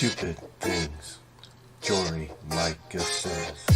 Stupid things Jory Micah says.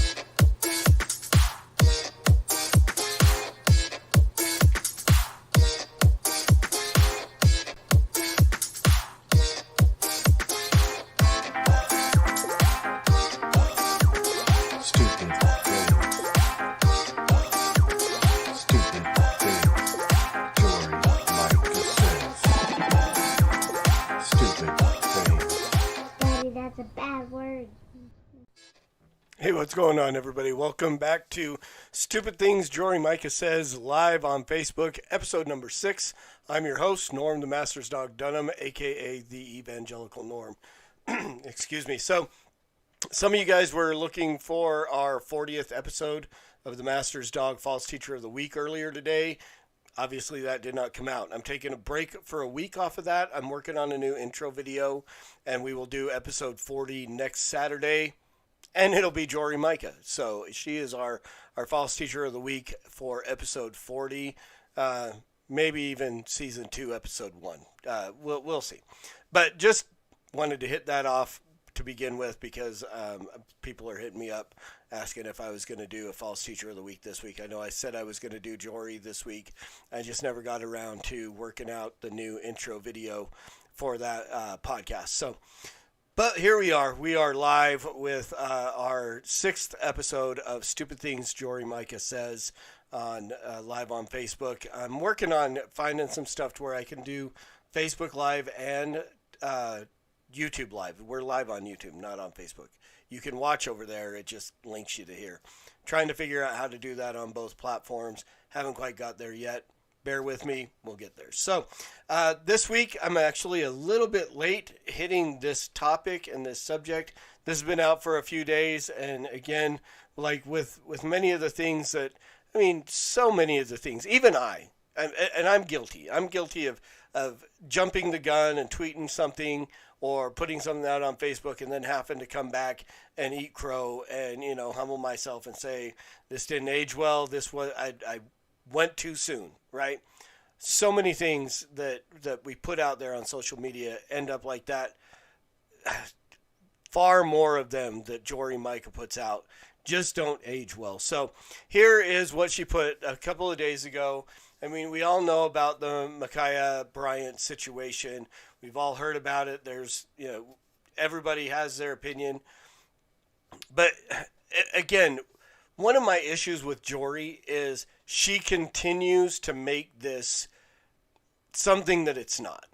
Hey, what's going on, everybody? Welcome back to Stupid Things Jory Micah Says, live on Facebook, episode number 6. I'm your host, Norm the Master's Dog Dunham, a.k.a. the Evangelical Norm. Excuse me. So, some of you guys were looking for our 40th episode of the Master's Dog False Teacher of the Week earlier today. Obviously, that did not come out. I'm taking a break for a week off of that. I'm working on a new intro video, and we will do episode 40 next Saturday. And it'll be Jory Micah. So she is our false teacher of the week for episode 40, maybe even season 2, episode 1. We'll see. But just wanted to hit that off to begin with because people are hitting me up asking if I was going to do a false teacher of the week this week. I know I said I was going to do Jory this week. I just never got around to working out the new intro video for that podcast. But here we are. We are live with our 6th episode of Stupid Things Jory Micah Says on live on Facebook. I'm working on finding some stuff to where I can do Facebook Live and YouTube Live. We're live on YouTube, not on Facebook. You can watch over there. It just links you to here. Trying to figure out how to do that on both platforms. Haven't quite got there yet. Bear with me, we'll get there. So this week, I'm actually a little bit late hitting this topic and this subject. This has been out for a few days, and again, like with many of the things that, so many of the things, even I'm guilty. I'm guilty of jumping the gun and tweeting something or putting something out on Facebook and then having to come back and eat crow and, humble myself and say, this didn't age well, I went too soon, right? So many things that we put out there on social media end up like that. Far more of them that Jory Micah puts out just don't age well. So here is what she put a couple of days ago. We all know about the Micah Bryant situation. We've all heard about it. There's, everybody has their opinion. But again, one of my issues with Jory is she continues to make this something that it's not.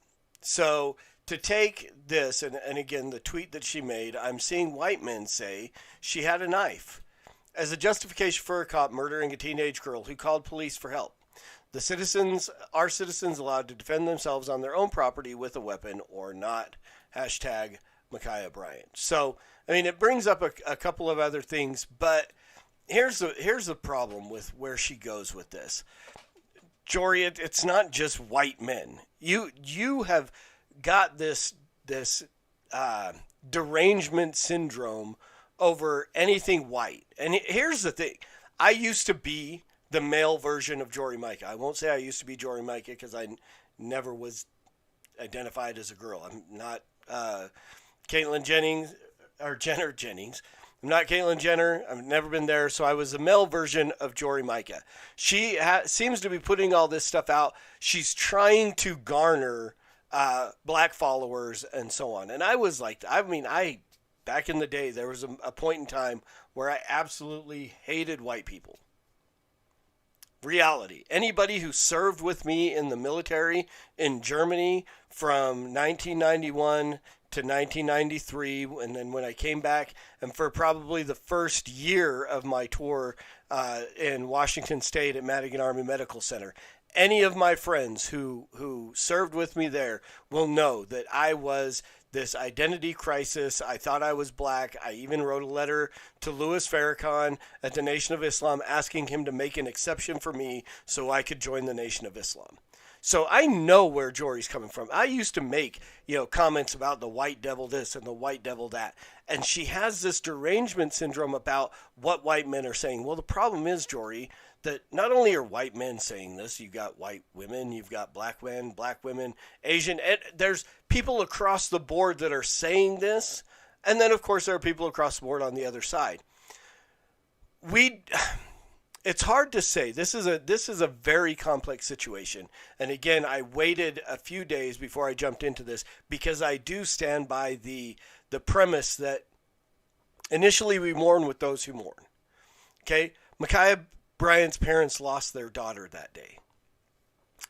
So to take this, and again, the tweet that she made, I'm seeing white men say she had a knife as a justification for a cop murdering a teenage girl who called police for help. Are citizens allowed to defend themselves on their own property with a weapon or not? Hashtag Micah Bryant. So, it brings up a couple of other things, but here's the problem with where she goes with this. Jory, it's not just white men. You have got this derangement syndrome over anything white. And here's the thing. I used to be the male version of Jory Micah. I won't say I used to be Jory Micah because I never was identified as a girl. I'm not Caitlyn Jennings or Jenner Jennings. I'm not Caitlyn Jenner. I've never been there. So I was a male version of Jory Micah. She seems to be putting all this stuff out. She's trying to garner black followers and so on. And I was like, back in the day, there was a point in time where I absolutely hated white people. Reality. Anybody who served with me in the military in Germany from 1991 to 1993, and then when I came back, and for probably the first year of my tour in Washington State at Madigan Army Medical Center, any of my friends who served with me there will know that I was this identity crisis. I thought I was black. I even wrote a letter to Louis Farrakhan at the Nation of Islam asking him to make an exception for me so I could join the Nation of Islam. So I know where Jory's coming from. I used to make, comments about the white devil this and the white devil that. And she has this derangement syndrome about what white men are saying. Well, the problem is, Jory, that not only are white men saying this, you've got white women, you've got black men, black women, Asian, and there's people across the board that are saying this. And then, of course, there are people across the board on the other side. It's hard to say. This is a very complex situation. And again, I waited a few days before I jumped into this because I do stand by the premise that initially we mourn with those who mourn. Okay? Micaiah Bryant's parents lost their daughter that day.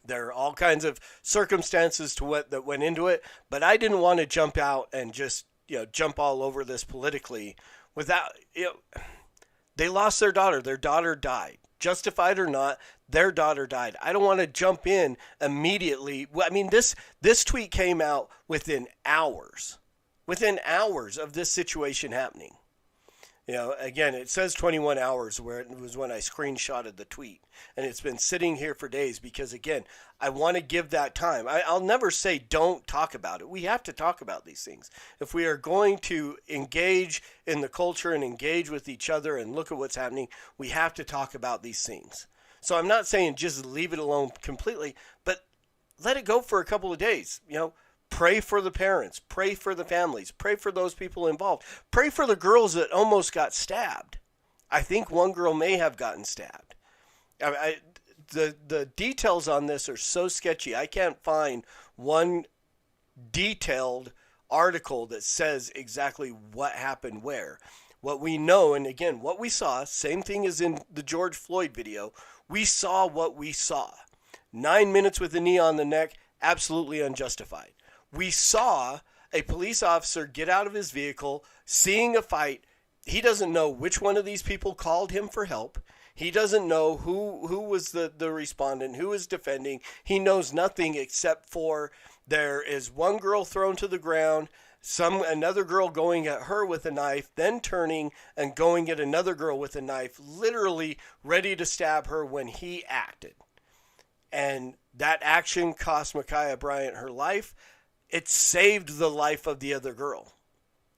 There are all kinds of circumstances that went into it, but I didn't want to jump out and just, jump all over this politically without, they lost their daughter. Their daughter died. Justified or not, their daughter died. I don't want to jump in immediately. I mean, this tweet came out within hours of this situation happening. Again, it says 21 hours where it was when I screenshotted the tweet. And it's been sitting here for days because, again, I want to give that time. I'll never say don't talk about it. We have to talk about these things. If we are going to engage in the culture and engage with each other and look at what's happening, we have to talk about these things. So I'm not saying just leave it alone completely, but let it go for a couple of days, Pray for the parents. Pray for the families. Pray for those people involved. Pray for the girls that almost got stabbed. I think one girl may have gotten stabbed. The details on this are so sketchy. I can't find one detailed article that says exactly what happened where. What we know, and again, what we saw, same thing as in the George Floyd video, we saw what we saw. 9 minutes with a knee on the neck, absolutely unjustified. We saw a police officer get out of his vehicle, seeing a fight. He doesn't know which one of these people called him for help. He doesn't know who was the respondent, who is defending. He knows nothing except for there is one girl thrown to the ground, another girl going at her with a knife, then turning and going at another girl with a knife, literally ready to stab her when he acted. And that action cost Micaiah Bryant her life. It saved the life of the other girl.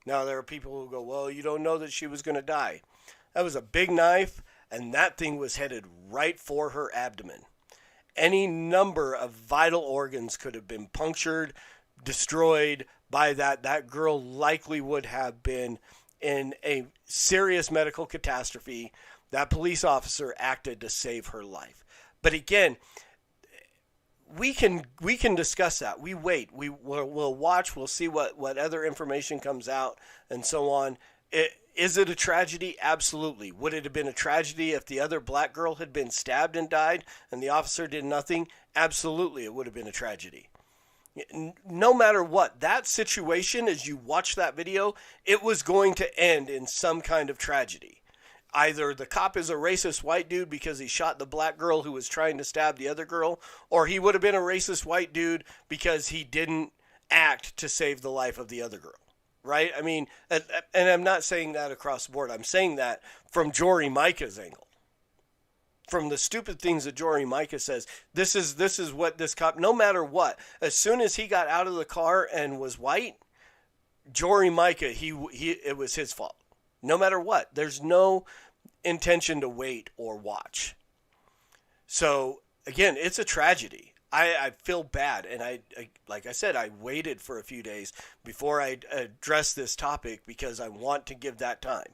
Now, there are people who go, well, you don't know that she was going to die. That was a big knife, and that thing was headed right for her abdomen. Any number of vital organs could have been punctured, destroyed by that. That girl likely would have been in a serious medical catastrophe. That police officer acted to save her life. But again, we can discuss that. We wait. We'll watch. We'll see what other information comes out and so on. Is it a tragedy? Absolutely. Would it have been a tragedy if the other black girl had been stabbed and died and the officer did nothing? Absolutely, it would have been a tragedy. No matter what, that situation, as you watch that video, it was going to end in some kind of tragedy. Either the cop is a racist white dude because he shot the black girl who was trying to stab the other girl, or he would have been a racist white dude because he didn't act to save the life of the other girl, right? I mean, and I'm not saying that across the board. I'm saying that from Jory Micah's angle. From the stupid things that Jory Micah says, this is what this cop, no matter what, as soon as he got out of the car and was white, Jory Micah, it was his fault. No matter what. There's no intention to wait or watch. So, again, it's a tragedy. I feel bad. And I like I said, I waited for a few days before I addressed this topic because I want to give that time.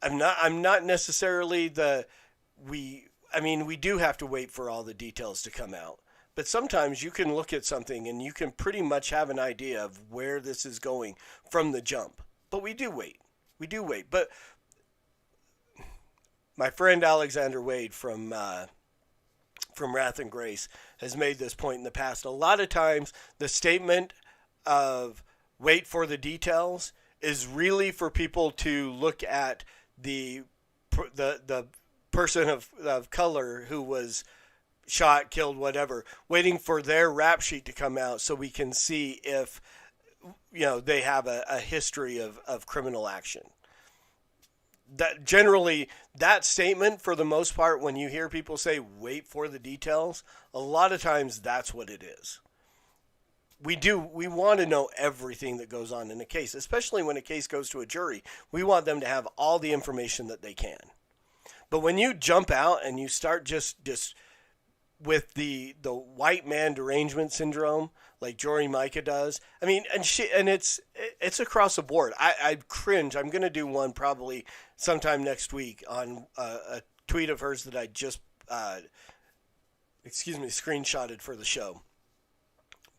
I'm not necessarily we do have to wait for all the details to come out. But sometimes you can look at something and you can pretty much have an idea of where this is going from the jump. But we do wait. But my friend Alexander Wade from Wrath and Grace has made this point in the past. A lot of times the statement of wait for the details is really for people to look at the person of color who was shot, killed, whatever, waiting for their rap sheet to come out so we can see if they have a history of criminal action. That generally, that statement, for the most part, when you hear people say wait for the details, a lot of times that's what it is. We want to know everything that goes on in a case, especially when a case goes to a jury. We want them to have all the information that they can. But when you jump out and you start just with the white man derangement syndrome, like Jory Micah does. I mean, and it's across the board. I cringe. I'm going to do one probably sometime next week on a tweet of hers that I just screenshotted for the show.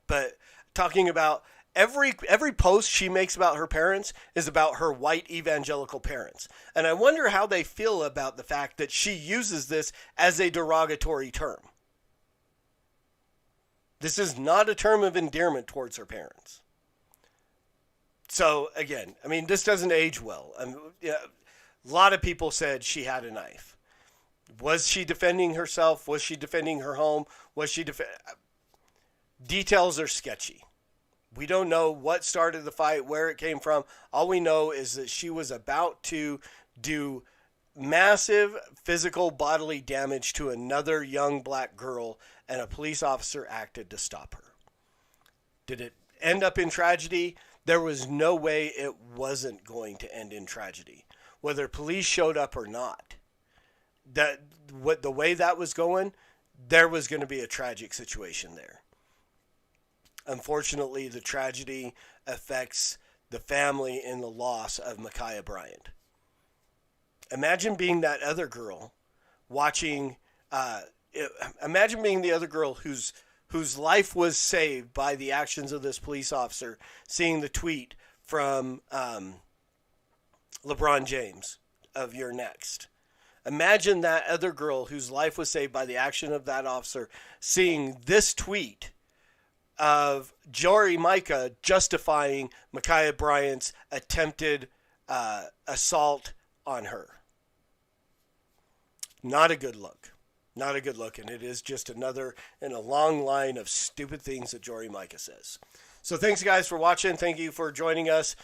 But talking about every post she makes about her parents is about her white evangelical parents. And I wonder how they feel about the fact that she uses this as a derogatory term. This is not a term of endearment towards her parents. So, again, I mean, this doesn't age well. A lot of people said she had a knife. Was she defending herself? Was she defending her home? Details are sketchy. We don't know what started the fight, where it came from. All we know is that she was about to do massive physical bodily damage to another young black girl, and a police officer acted to stop her. Did it end up in tragedy? There was no way it wasn't going to end in tragedy, whether police showed up or not. The way that was going, there was going to be a tragic situation there. Unfortunately, the tragedy affects the family in the loss of Micah Bryant. Imagine being that other girl watching. Imagine being the other girl whose life was saved by the actions of this police officer, seeing the tweet from LeBron James of "You're next." Imagine that other girl whose life was saved by the action of that officer, seeing this tweet of Jory Micah justifying Micah Bryant's attempted assault on her. Not a good look. Not a good look, and it is just another in a long line of stupid things that Jory Micah says. So thanks, guys, for watching. Thank you for joining us.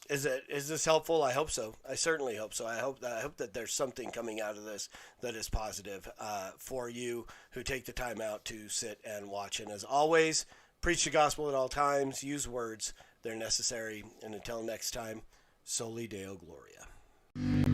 Is this helpful? I hope so. I certainly hope so. I hope that there's something coming out of this that is positive for you who take the time out to sit and watch. And as always, preach the gospel at all times. Use words. They're necessary. And until next time, Soli Deo Gloria.